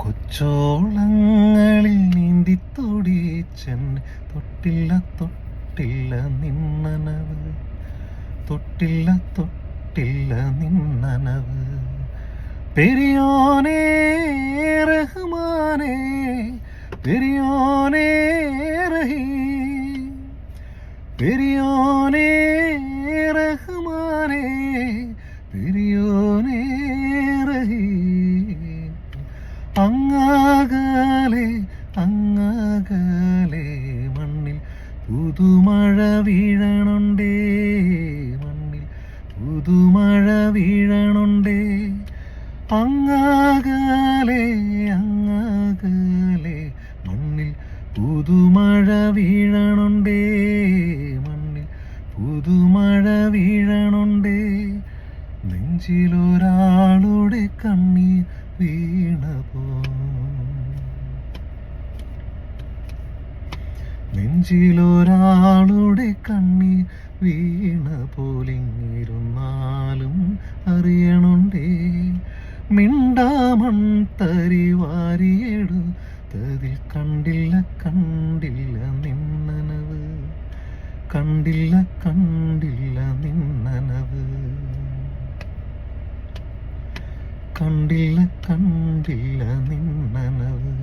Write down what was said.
കൊച്ചോളങ്ങളിൽ നീന്തിത്തോടിച്ചൻ തൊട്ടില്ല തൊട്ടില്ല നിന്നനവ്, തൊട്ടില്ല തൊട്ടില്ല നിന്നനവ്. പെരിയോനേ റഹ്മാനേ പെരിയോനേ റഹീം, പെരിയോനേ റഹ്മാനേ പെരിയോനേ റഹീം. അങ്ങകലെ അങ്ങകലെ മണ്ണിൽ പുതുമഴ വീഴണുണ്ടേ, മണ്ണിൽ പുതുമഴ വീഴണുണ്ടേ. അങ്ങകലെ അങ്ങകലെ മണ്ണിൽ പുതുമഴ വീഴണുണ്ടേ, മണ്ണിൽ പുതുമഴ വീഴണുണ്ടേ. നെഞ്ചിലൊരാളുടെ കണ്ണീർ വീണപോ, നെഞ്ചിലൊരാളുടെ കണ്ണീർ വീണ പോലിങ്ങിരുന്നാലും അറിയണുണ്ടേ. മിണ്ടാമൺ തരി വാരിയെടുത്തതിൽ കണ്ടില്ല കണ്ടില്ല നിന്നനവ്, കണ്ടില്ല കണ്ടില്ല നിന്നനവ്, കണ്ടില്ല കണ്ടില്ല നിന്നനവ്.